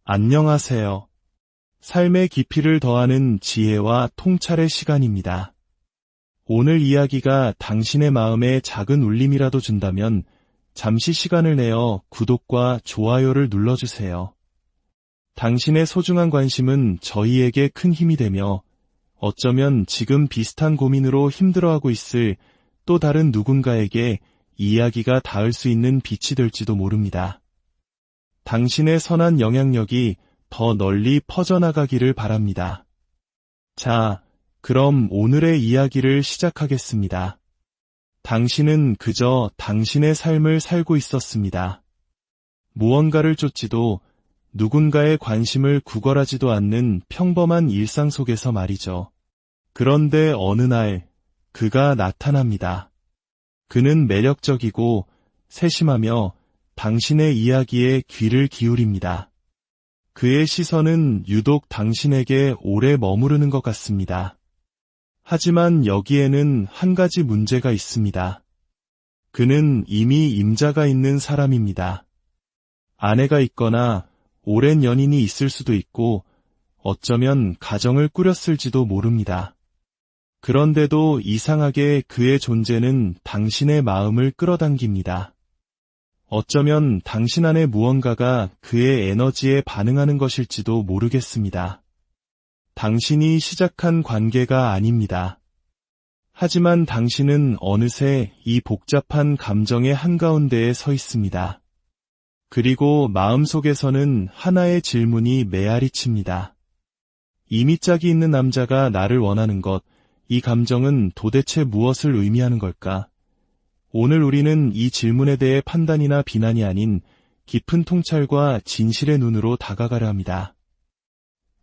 안녕하세요. 삶의 깊이를 더하는 지혜와 통찰의 시간입니다. 오늘 이야기가 당신의 마음에 작은 울림이라도 준다면 잠시 시간을 내어 구독과 좋아요를 눌러주세요. 당신의 소중한 관심은 저희에게 큰 힘이 되며 어쩌면 지금 비슷한 고민으로 힘들어하고 있을 또 다른 누군가에게 이야기가 닿을 수 있는 빛이 될지도 모릅니다. 당신의 선한 영향력이 더 널리 퍼져나가기를 바랍니다. 자, 그럼 오늘의 이야기를 시작하겠습니다. 당신은 그저 당신의 삶을 살고 있었습니다. 무언가를 쫓지도 누군가의 관심을 구걸하지도 않는 평범한 일상 속에서 말이죠. 그런데 어느 날 그가 나타납니다. 그는 매력적이고 세심하며 당신의 이야기에 귀를 기울입니다. 그의 시선은 유독 당신에게 오래 머무르는 것 같습니다. 하지만 여기에는 한 가지 문제가 있습니다. 그는 이미 임자가 있는 사람입니다. 아내가 있거나 오랜 연인이 있을 수도 있고 어쩌면 가정을 꾸렸을지도 모릅니다. 그런데도 이상하게 그의 존재는 당신의 마음을 끌어당깁니다. 어쩌면 당신 안에 무언가가 그의 에너지에 반응하는 것일지도 모르겠습니다. 당신이 시작한 관계가 아닙니다. 하지만 당신은 어느새 이 복잡한 감정의 한가운데에 서 있습니다. 그리고 마음속에서는 하나의 질문이 메아리칩니다. 이미 짝이 있는 남자가 나를 원하는 것, 이 감정은 도대체 무엇을 의미하는 걸까? 오늘 우리는 이 질문에 대해 판단이나 비난이 아닌 깊은 통찰과 진실의 눈으로 다가가려 합니다.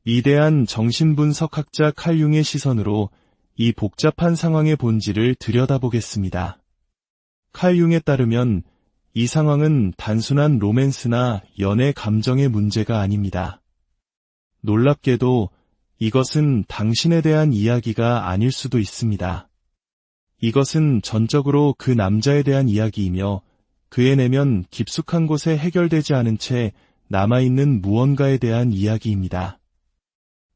위대한 정신분석학자 칼 융의 시선으로 이 복잡한 상황의 본질을 들여다보겠습니다. 칼 융에 따르면 이 상황은 단순한 로맨스나 연애 감정의 문제가 아닙니다. 놀랍게도 이것은 당신에 대한 이야기가 아닐 수도 있습니다. 이것은 전적으로 그 남자에 대한 이야기이며 그의 내면 깊숙한 곳에 해결되지 않은 채 남아있는 무언가에 대한 이야기입니다.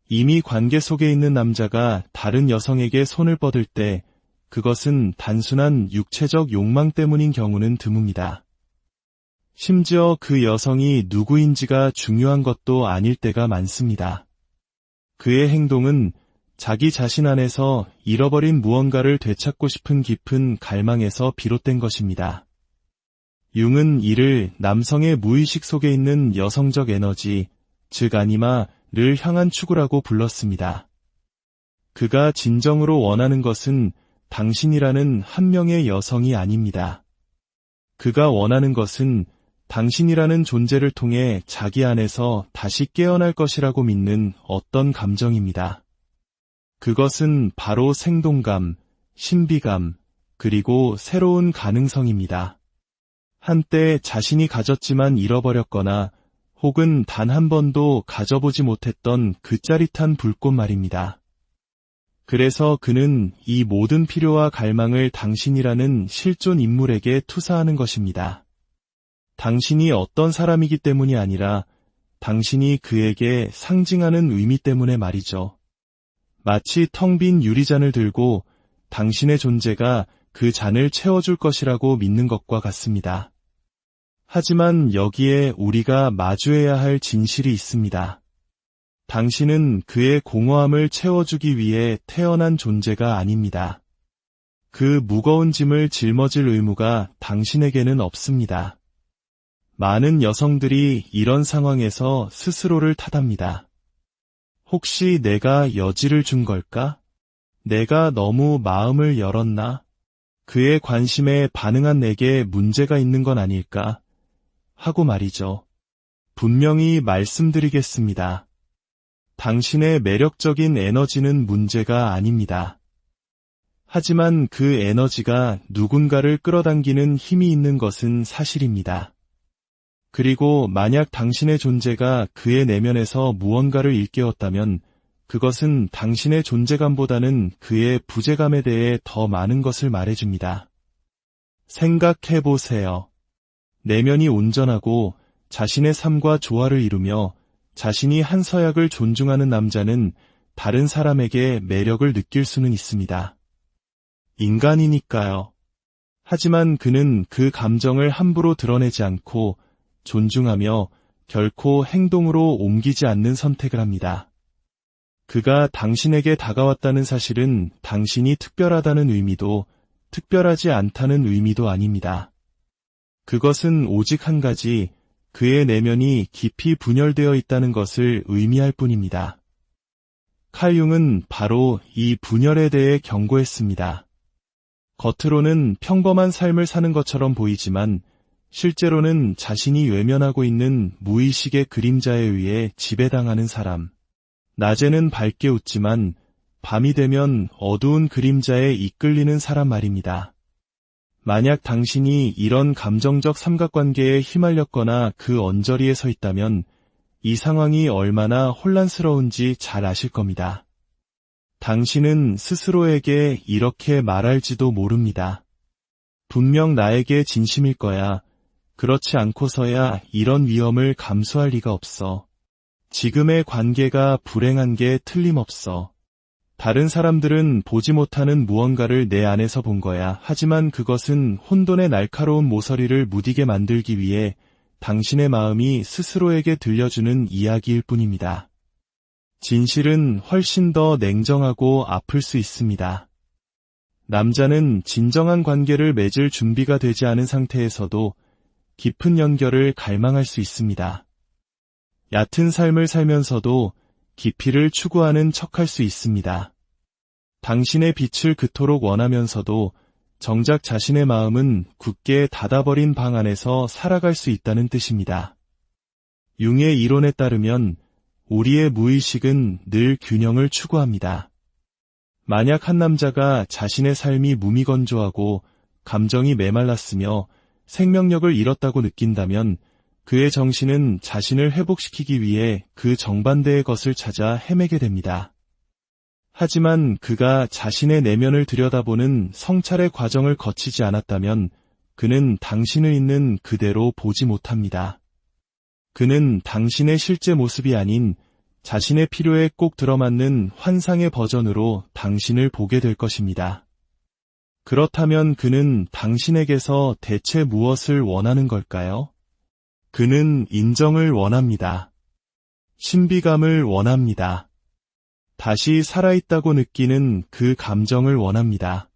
이미 관계 속에 있는 남자가 다른 여성에게 손을 뻗을 때 그것은 단순한 육체적 욕망 때문인 경우는 드뭅니다. 심지어 그 여성이 누구인지가 중요한 것도 아닐 때가 많습니다. 그의 행동은 자기 자신 안에서 잃어버린 무언가를 되찾고 싶은 깊은 갈망에서 비롯된 것입니다. 융은 이를 남성의 무의식 속에 있는 여성적 에너지, 즉 아니마를 향한 추구라고 불렀습니다. 그가 진정으로 원하는 것은 당신이라는 한 명의 여성이 아닙니다. 그가 원하는 것은 당신이라는 존재를 통해 자기 안에서 다시 깨어날 것이라고 믿는 어떤 감정입니다. 그것은 바로 생동감, 신비감, 그리고 새로운 가능성입니다. 한때 자신이 가졌지만 잃어버렸거나 혹은 단 한 번도 가져보지 못했던 그 짜릿한 불꽃 말입니다. 그래서 그는 이 모든 필요와 갈망을 당신이라는 실존 인물에게 투사하는 것입니다. 당신이 어떤 사람이기 때문이 아니라 당신이 그에게 상징하는 의미 때문에 말이죠. 마치 텅 빈 유리잔을 들고 당신의 존재가 그 잔을 채워줄 것이라고 믿는 것과 같습니다. 하지만 여기에 우리가 마주해야 할 진실이 있습니다. 당신은 그의 공허함을 채워주기 위해 태어난 존재가 아닙니다. 그 무거운 짐을 짊어질 의무가 당신에게는 없습니다. 많은 여성들이 이런 상황에서 스스로를 탓합니다. 혹시 내가 여지를 준 걸까? 내가 너무 마음을 열었나? 그의 관심에 반응한 내게 문제가 있는 건 아닐까? 하고 말이죠. 분명히 말씀드리겠습니다. 당신의 매력적인 에너지는 문제가 아닙니다. 하지만 그 에너지가 누군가를 끌어당기는 힘이 있는 것은 사실입니다. 그리고 만약 당신의 존재가 그의 내면에서 무언가를 일깨웠다면 그것은 당신의 존재감보다는 그의 부재감에 대해 더 많은 것을 말해줍니다. 생각해보세요. 내면이 온전하고 자신의 삶과 조화를 이루며 자신이 한 서약을 존중하는 남자는 다른 사람에게 매력을 느낄 수는 있습니다. 인간이니까요. 하지만 그는 그 감정을 함부로 드러내지 않고 존중하며 결코 행동으로 옮기지 않는 선택을 합니다. 그가 당신에게 다가왔다는 사실은 당신이 특별하다는 의미도 특별하지 않다는 의미도 아닙니다. 그것은 오직 한 가지, 그의 내면이 깊이 분열되어 있다는 것을 의미할 뿐입니다. 칼 융은 바로 이 분열에 대해 경고했습니다. 겉으로는 평범한 삶을 사는 것처럼 보이지만 실제로는 자신이 외면하고 있는 무의식의 그림자에 의해 지배당하는 사람. 낮에는 밝게 웃지만 밤이 되면 어두운 그림자에 이끌리는 사람 말입니다. 만약 당신이 이런 감정적 삼각관계에 휘말렸거나 그 언저리에 서 있다면 이 상황이 얼마나 혼란스러운지 잘 아실 겁니다. 당신은 스스로에게 이렇게 말할지도 모릅니다. 분명 나에게 진심일 거야. 그렇지 않고서야 이런 위험을 감수할 리가 없어. 지금의 관계가 불행한 게 틀림없어. 다른 사람들은 보지 못하는 무언가를 내 안에서 본 거야. 하지만 그것은 혼돈의 날카로운 모서리를 무디게 만들기 위해 당신의 마음이 스스로에게 들려주는 이야기일 뿐입니다. 진실은 훨씬 더 냉정하고 아플 수 있습니다. 남자는 진정한 관계를 맺을 준비가 되지 않은 상태에서도 깊은 연결을 갈망할 수 있습니다. 얕은 삶을 살면서도 깊이를 추구하는 척할 수 있습니다. 당신의 빛을 그토록 원하면서도 정작 자신의 마음은 굳게 닫아버린 방 안에서 살아갈 수 있다는 뜻입니다. 융의 이론에 따르면 우리의 무의식은 늘 균형을 추구합니다. 만약 한 남자가 자신의 삶이 무미건조하고 감정이 메말랐으며 생명력을 잃었다고 느낀다면 그의 정신은 자신을 회복시키기 위해 그 정반대의 것을 찾아 헤매게 됩니다. 하지만 그가 자신의 내면을 들여다보는 성찰의 과정을 거치지 않았다면 그는 당신을 있는 그대로 보지 못합니다. 그는 당신의 실제 모습이 아닌 자신의 필요에 꼭 들어맞는 환상의 버전으로 당신을 보게 될 것입니다. 그렇다면 그는 당신에게서 대체 무엇을 원하는 걸까요? 그는 인정을 원합니다. 신비감을 원합니다. 다시 살아있다고 느끼는 그 감정을 원합니다.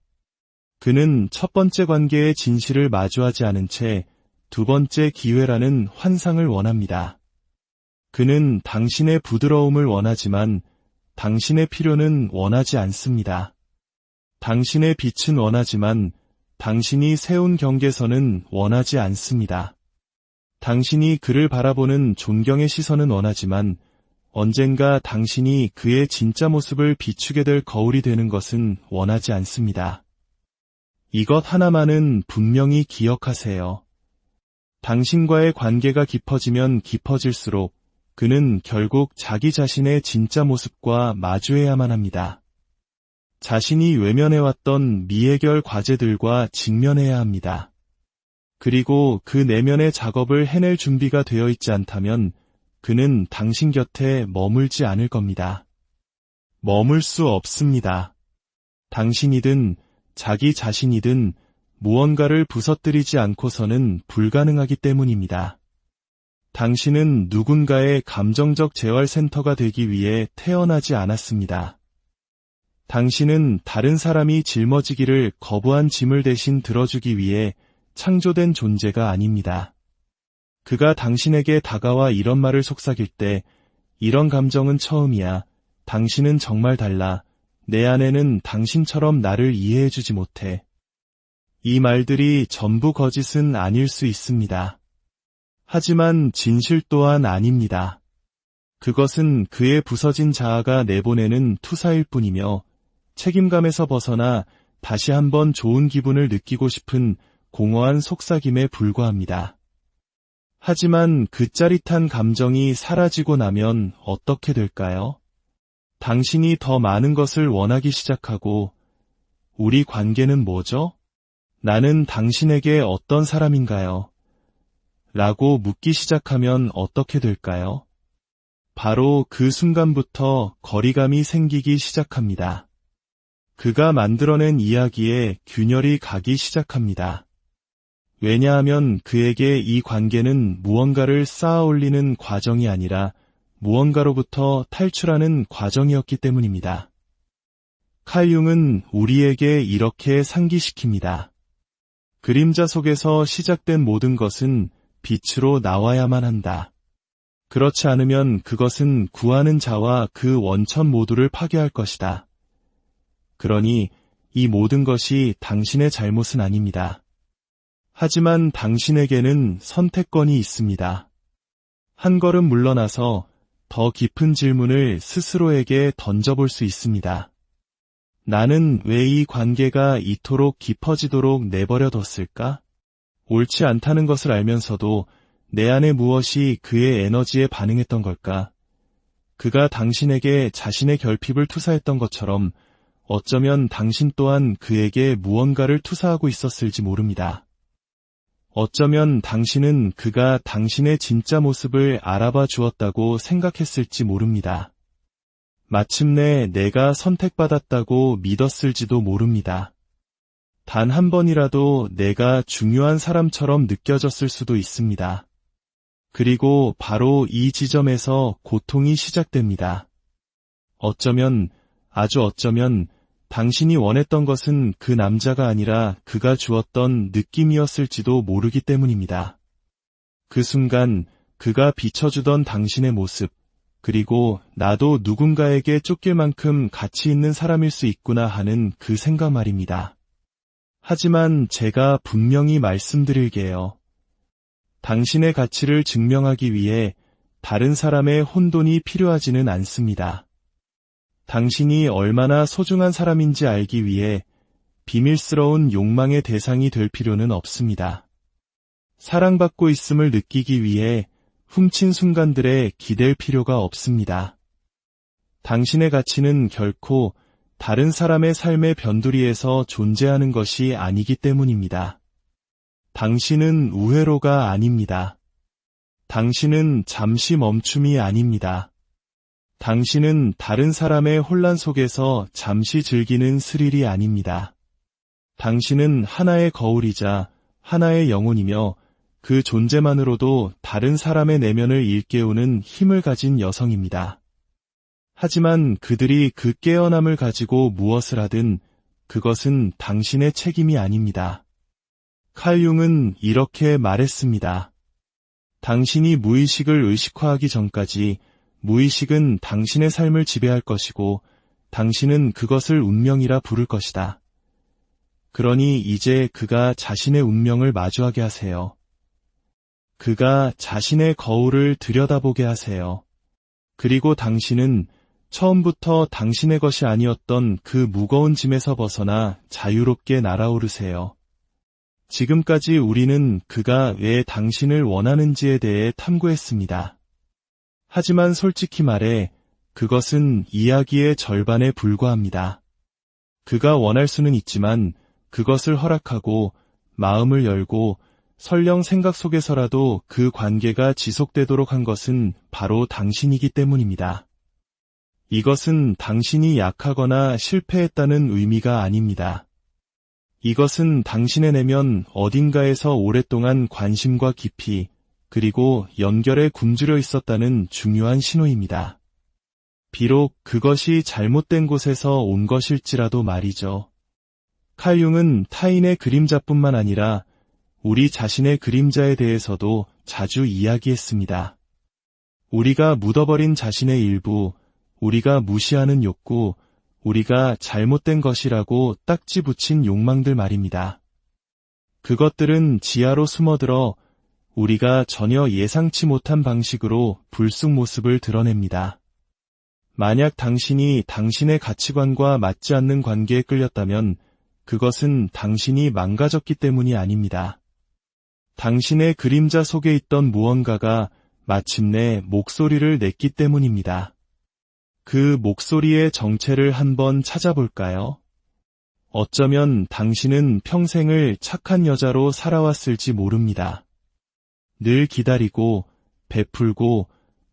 그는 첫 번째 관계의 진실을 마주하지 않은 채 두 번째 기회라는 환상을 원합니다. 그는 당신의 부드러움을 원하지만 당신의 필요는 원하지 않습니다. 당신의 빛은 원하지만 당신이 세운 경계선은 원하지 않습니다. 당신이 그를 바라보는 존경의 시선은 원하지만 언젠가 당신이 그의 진짜 모습을 비추게 될 거울이 되는 것은 원하지 않습니다. 이것 하나만은 분명히 기억하세요. 당신과의 관계가 깊어지면 깊어질수록 그는 결국 자기 자신의 진짜 모습과 마주해야만 합니다. 자신이 외면해왔던 미해결 과제들과 직면해야 합니다. 그리고 그 내면의 작업을 해낼 준비가 되어 있지 않다면 그는 당신 곁에 머물지 않을 겁니다. 머물 수 없습니다. 당신이든 자기 자신이든 무언가를 부서뜨리지 않고서는 불가능하기 때문입니다. 당신은 누군가의 감정적 재활센터가 되기 위해 태어나지 않았습니다. 당신은 다른 사람이 짊어지기를 거부한 짐을 대신 들어주기 위해 창조된 존재가 아닙니다. 그가 당신에게 다가와 이런 말을 속삭일 때 이런 감정은 처음이야. 당신은 정말 달라. 내 안에는 당신처럼 나를 이해해주지 못해. 이 말들이 전부 거짓은 아닐 수 있습니다. 하지만 진실 또한 아닙니다. 그것은 그의 부서진 자아가 내보내는 투사일 뿐이며 책임감에서 벗어나 다시 한번 좋은 기분을 느끼고 싶은 공허한 속삭임에 불과합니다. 하지만 그 짜릿한 감정이 사라지고 나면 어떻게 될까요? 당신이 더 많은 것을 원하기 시작하고 우리 관계는 뭐죠? 나는 당신에게 어떤 사람인가요? 라고 묻기 시작하면 어떻게 될까요? 바로 그 순간부터 거리감이 생기기 시작합니다. 그가 만들어낸 이야기에 균열이 가기 시작합니다. 왜냐하면 그에게 이 관계는 무언가를 쌓아 올리는 과정이 아니라 무언가로부터 탈출하는 과정이었기 때문입니다. 칼 융은 우리에게 이렇게 상기시킵니다. 그림자 속에서 시작된 모든 것은 빛으로 나와야만 한다. 그렇지 않으면 그것은 구하는 자와 그 원천 모두를 파괴할 것이다. 그러니 이 모든 것이 당신의 잘못은 아닙니다. 하지만 당신에게는 선택권이 있습니다. 한 걸음 물러나서 더 깊은 질문을 스스로에게 던져볼 수 있습니다. 나는 왜 이 관계가 이토록 깊어지도록 내버려뒀을까? 옳지 않다는 것을 알면서도 내 안에 무엇이 그의 에너지에 반응했던 걸까? 그가 당신에게 자신의 결핍을 투사했던 것처럼 어쩌면 당신 또한 그에게 무언가를 투사하고 있었을지 모릅니다. 어쩌면 당신은 그가 당신의 진짜 모습을 알아봐 주었다고 생각했을지 모릅니다. 마침내 내가 선택받았다고 믿었을지도 모릅니다. 단 한 번이라도 내가 중요한 사람처럼 느껴졌을 수도 있습니다. 그리고 바로 이 지점에서 고통이 시작됩니다. 어쩌면, 아주 어쩌면 당신이 원했던 것은 그 남자가 아니라 그가 주었던 느낌이었을지도 모르기 때문입니다. 그 순간 그가 비춰주던 당신의 모습, 그리고 나도 누군가에게 쫓길 만큼 가치 있는 사람일 수 있구나 하는 그 생각 말입니다. 하지만 제가 분명히 말씀드릴게요. 당신의 가치를 증명하기 위해 다른 사람의 혼돈이 필요하지는 않습니다. 당신이 얼마나 소중한 사람인지 알기 위해 비밀스러운 욕망의 대상이 될 필요는 없습니다. 사랑받고 있음을 느끼기 위해 훔친 순간들에 기댈 필요가 없습니다. 당신의 가치는 결코 다른 사람의 삶의 변두리에서 존재하는 것이 아니기 때문입니다. 당신은 우회로가 아닙니다. 당신은 잠시 멈춤이 아닙니다. 당신은 다른 사람의 혼란 속에서 잠시 즐기는 스릴이 아닙니다. 당신은 하나의 거울이자 하나의 영혼이며 그 존재만으로도 다른 사람의 내면을 일깨우는 힘을 가진 여성입니다. 하지만 그들이 그 깨어남을 가지고 무엇을 하든 그것은 당신의 책임이 아닙니다. 칼 융은 이렇게 말했습니다. 당신이 무의식을 의식화하기 전까지 무의식은 당신의 삶을 지배할 것이고 당신은 그것을 운명이라 부를 것이다. 그러니 이제 그가 자신의 운명을 마주하게 하세요. 그가 자신의 거울을 들여다보게 하세요. 그리고 당신은 처음부터 당신의 것이 아니었던 그 무거운 짐에서 벗어나 자유롭게 날아오르세요. 지금까지 우리는 그가 왜 당신을 원하는지에 대해 탐구했습니다. 하지만 솔직히 말해 그것은 이야기의 절반에 불과합니다. 그가 원할 수는 있지만 그것을 허락하고 마음을 열고 설령 생각 속에서라도 그 관계가 지속되도록 한 것은 바로 당신이기 때문입니다. 이것은 당신이 약하거나 실패했다는 의미가 아닙니다. 이것은 당신의 내면 어딘가에서 오랫동안 관심과 깊이 그리고 연결에 굶주려 있었다는 중요한 신호입니다. 비록 그것이 잘못된 곳에서 온 것일지라도 말이죠. 칼 융은 타인의 그림자뿐만 아니라 우리 자신의 그림자에 대해서도 자주 이야기했습니다. 우리가 묻어버린 자신의 일부, 우리가 무시하는 욕구, 우리가 잘못된 것이라고 딱지 붙인 욕망들 말입니다. 그것들은 지하로 숨어들어 우리가 전혀 예상치 못한 방식으로 불쑥 모습을 드러냅니다. 만약 당신이 당신의 가치관과 맞지 않는 관계에 끌렸다면 그것은 당신이 망가졌기 때문이 아닙니다. 당신의 그림자 속에 있던 무언가가 마침내 목소리를 냈기 때문입니다. 그 목소리의 정체를 한번 찾아볼까요? 어쩌면 당신은 평생을 착한 여자로 살아왔을지 모릅니다. 늘 기다리고, 베풀고,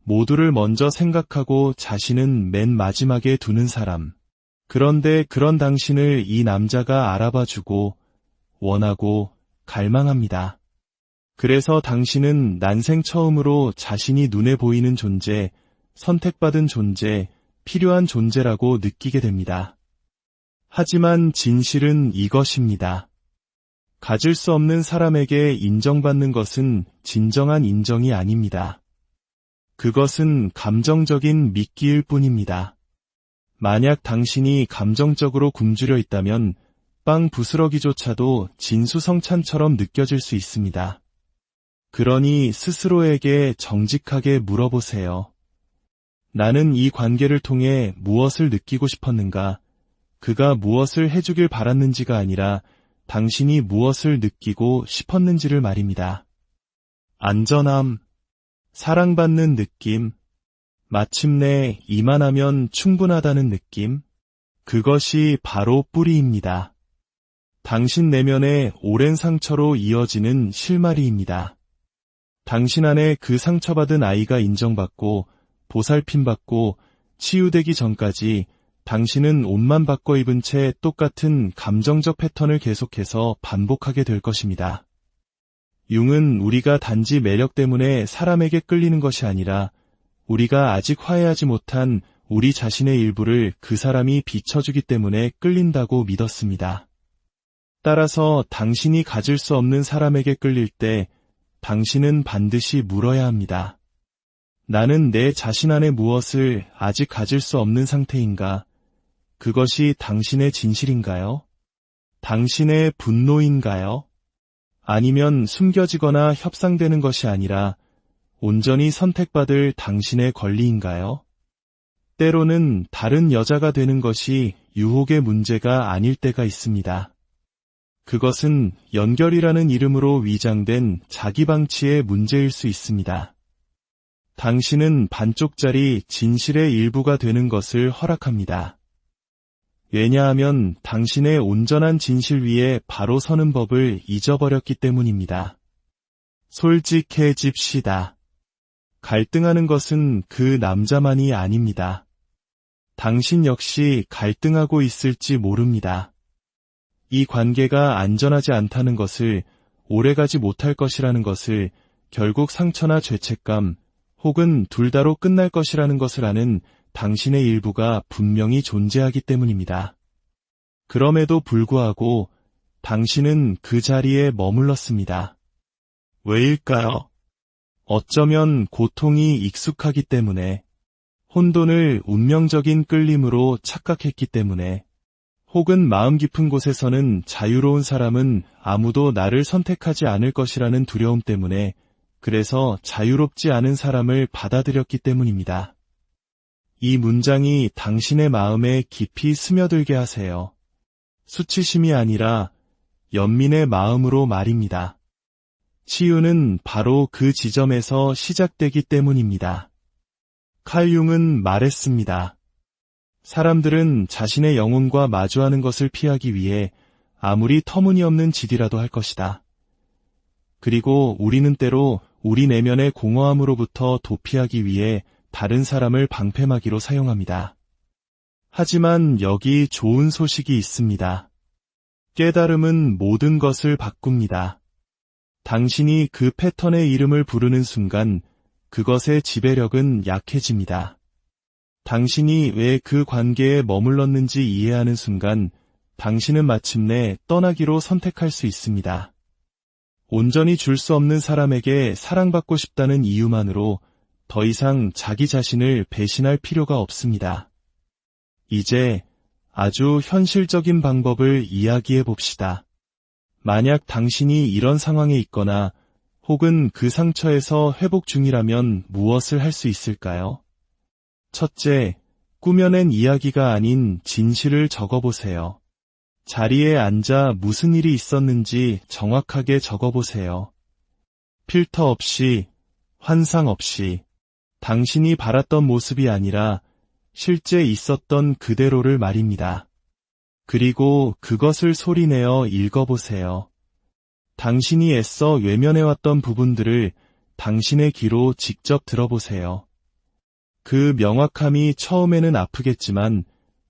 모두를 먼저 생각하고 자신은 맨 마지막에 두는 사람. 그런데 그런 당신을 이 남자가 알아봐주고 원하고 갈망합니다. 그래서 당신은 난생 처음으로 자신이 눈에 보이는 존재, 선택받은 존재, 필요한 존재라고 느끼게 됩니다. 하지만 진실은 이것입니다. 가질 수 없는 사람에게 인정받는 것은 진정한 인정이 아닙니다. 그것은 감정적인 미끼일 뿐입니다. 만약 당신이 감정적으로 굶주려 있다면 빵 부스러기조차도 진수성찬처럼 느껴질 수 있습니다. 그러니 스스로에게 정직하게 물어보세요. 나는 이 관계를 통해 무엇을 느끼고 싶었는가? 그가 무엇을 해주길 바랐는지가 아니라 당신이 무엇을 느끼고 싶었는지를 말입니다. 안전함, 사랑받는 느낌, 마침내 이만하면 충분하다는 느낌, 그것이 바로 뿌리입니다. 당신 내면의 오랜 상처로 이어지는 실마리입니다. 당신 안에 그 상처받은 아이가 인정받고 보살핌받고 치유되기 전까지 당신은 옷만 바꿔 입은 채 똑같은 감정적 패턴을 계속해서 반복하게 될 것입니다. 융은 우리가 단지 매력 때문에 사람에게 끌리는 것이 아니라 우리가 아직 화해하지 못한 우리 자신의 일부를 그 사람이 비춰주기 때문에 끌린다고 믿었습니다. 따라서 당신이 가질 수 없는 사람에게 끌릴 때 당신은 반드시 물어야 합니다. 나는 내 자신 안에 무엇을 아직 가질 수 없는 상태인가? 그것이 당신의 진실인가요? 당신의 분노인가요? 아니면 숨겨지거나 협상되는 것이 아니라 온전히 선택받을 당신의 권리인가요? 때로는 다른 여자가 되는 것이 유혹의 문제가 아닐 때가 있습니다. 그것은 연결이라는 이름으로 위장된 자기방치의 문제일 수 있습니다. 당신은 반쪽짜리 진실의 일부가 되는 것을 허락합니다. 왜냐하면 당신의 온전한 진실 위에 바로 서는 법을 잊어버렸기 때문입니다. 솔직해집시다. 갈등하는 것은 그 남자만이 아닙니다. 당신 역시 갈등하고 있을지 모릅니다. 이 관계가 안전하지 않다는 것을, 오래가지 못할 것이라는 것을, 결국 상처나 죄책감, 혹은 둘 다로 끝날 것이라는 것을 아는 당신의 일부가 분명히 존재하기 때문입니다. 그럼에도 불구하고 당신은 그 자리에 머물렀습니다. 왜일까요? 어쩌면 고통이 익숙하기 때문에, 혼돈을 운명적인 끌림으로 착각했기 때문에, 혹은 마음 깊은 곳에서는 자유로운 사람은 아무도 나를 선택하지 않을 것이라는 두려움 때문에, 그래서 자유롭지 않은 사람을 받아들였기 때문입니다. 이 문장이 당신의 마음에 깊이 스며들게 하세요. 수치심이 아니라 연민의 마음으로 말입니다. 치유는 바로 그 지점에서 시작되기 때문입니다. 칼 융은 말했습니다. 사람들은 자신의 영혼과 마주하는 것을 피하기 위해 아무리 터무니없는 짓이라도 할 것이다. 그리고 우리는 때로 우리 내면의 공허함으로부터 도피하기 위해 다른 사람을 방패막이로 사용합니다. 하지만 여기 좋은 소식이 있습니다. 깨달음은 모든 것을 바꿉니다. 당신이 그 패턴의 이름을 부르는 순간 그것의 지배력은 약해집니다. 당신이 왜 그 관계에 머물렀는지 이해하는 순간 당신은 마침내 떠나기로 선택할 수 있습니다. 온전히 줄 수 없는 사람에게 사랑받고 싶다는 이유만으로 더 이상 자기 자신을 배신할 필요가 없습니다. 이제 아주 현실적인 방법을 이야기해 봅시다. 만약 당신이 이런 상황에 있거나 혹은 그 상처에서 회복 중이라면 무엇을 할 수 있을까요? 첫째, 꾸며낸 이야기가 아닌 진실을 적어보세요. 자리에 앉아 무슨 일이 있었는지 정확하게 적어보세요. 필터 없이, 환상 없이, 당신이 바랐던 모습이 아니라 실제 있었던 그대로를 말입니다. 그리고 그것을 소리내어 읽어보세요. 당신이 애써 외면해왔던 부분들을 당신의 귀로 직접 들어보세요. 그 명확함이 처음에는 아프겠지만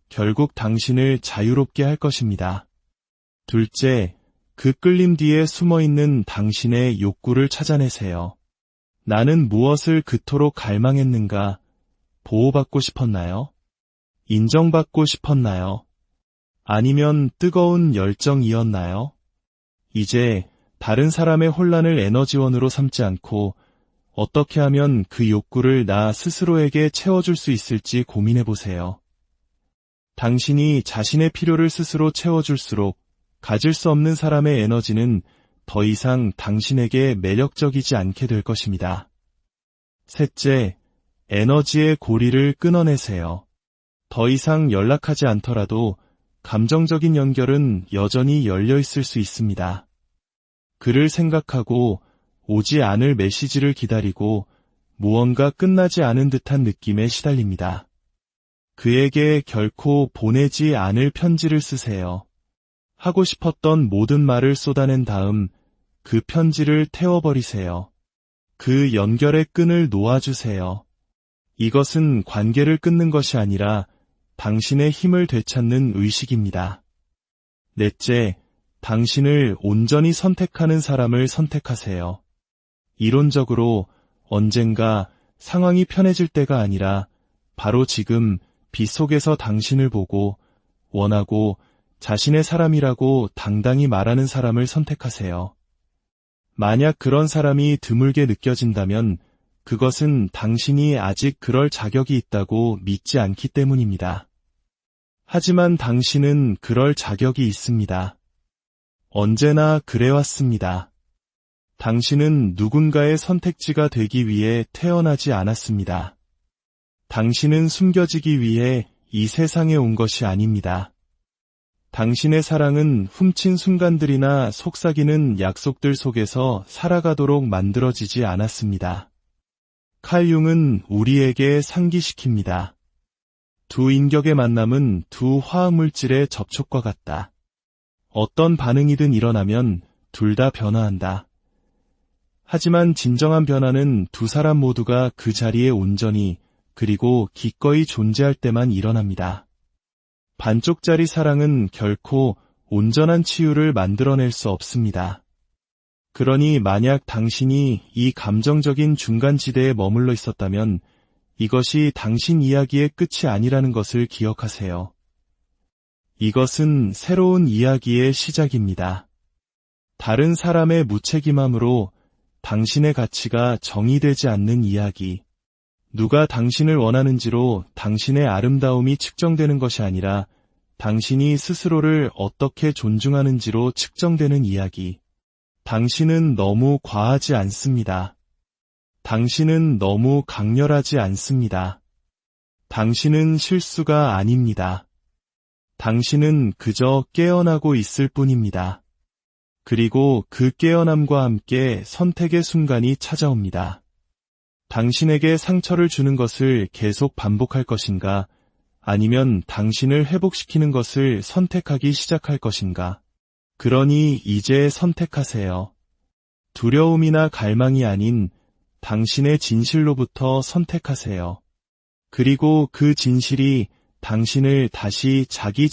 결국 당신을 자유롭게 할 것입니다. 둘째, 그 끌림 뒤에 숨어있는 당신의 욕구를 찾아내세요. 나는 무엇을 그토록 갈망했는가? 보호받고 싶었나요? 인정받고 싶었나요? 아니면 뜨거운 열정이었나요? 이제 다른 사람의 혼란을 에너지원으로 삼지 않고 어떻게 하면 그 욕구를 나 스스로에게 채워줄 수 있을지 고민해보세요. 당신이 자신의 필요를 스스로 채워줄수록 가질 수 없는 사람의 에너지는 더 이상 당신에게 매력적이지 않게 될 것입니다. 셋째, 에너지의 고리를 끊어내세요. 더 이상 연락하지 않더라도 감정적인 연결은 여전히 열려 있을 수 있습니다. 그를 생각하고 오지 않을 메시지를 기다리고 무언가 끝나지 않은 듯한 느낌에 시달립니다. 그에게 결코 보내지 않을 편지를 쓰세요. 하고 싶었던 모든 말을 쏟아낸 다음 그 편지를 태워버리세요. 그 연결의 끈을 놓아주세요. 이것은 관계를 끊는 것이 아니라 당신의 힘을 되찾는 의식입니다. 넷째, 당신을 온전히 선택하는 사람을 선택하세요. 이론적으로 언젠가 상황이 편해질 때가 아니라 바로 지금 빛 속에서 당신을 보고 원하고 자신의 사람이라고 당당히 말하는 사람을 선택하세요. 만약 그런 사람이 드물게 느껴진다면 그것은 당신이 아직 그럴 자격이 있다고 믿지 않기 때문입니다. 하지만 당신은 그럴 자격이 있습니다. 언제나 그래왔습니다. 당신은 누군가의 선택지가 되기 위해 태어나지 않았습니다. 당신은 숨겨지기 위해 이 세상에 온 것이 아닙니다. 당신의 사랑은 훔친 순간들이나 속삭이는 약속들 속에서 살아가도록 만들어지지 않았습니다. 칼 융은 우리에게 상기시킵니다. 두 인격의 만남은 두 화학물질의 접촉과 같다. 어떤 반응이든 일어나면 둘 다 변화한다. 하지만 진정한 변화는 두 사람 모두가 그 자리에 온전히 그리고 기꺼이 존재할 때만 일어납니다. 반쪽짜리 사랑은 결코 온전한 치유를 만들어낼 수 없습니다. 그러니 만약 당신이 이 감정적인 중간지대에 머물러 있었다면 이것이 당신 이야기의 끝이 아니라는 것을 기억하세요. 이것은 새로운 이야기의 시작입니다. 다른 사람의 무책임함으로 당신의 가치가 정의되지 않는 이야기. 누가 당신을 원하는지로 당신의 아름다움이 측정되는 것이 아니라 당신이 스스로를 어떻게 존중하는지로 측정되는 이야기. 당신은 너무 과하지 않습니다. 당신은 너무 강렬하지 않습니다. 당신은 실수가 아닙니다. 당신은 그저 깨어나고 있을 뿐입니다. 그리고 그 깨어남과 함께 선택의 순간이 찾아옵니다. 당신에게 상처를 주는 것을 계속 반복할 것인가? 아니면 당신을 회복시키는 것을 선택하기 시작할 것인가? 그러니 이제 선택하세요. 두려움이나 갈망이 아닌 당신의 진실로부터 선택하세요. 그리고 그 진실이 당신을 다시 자기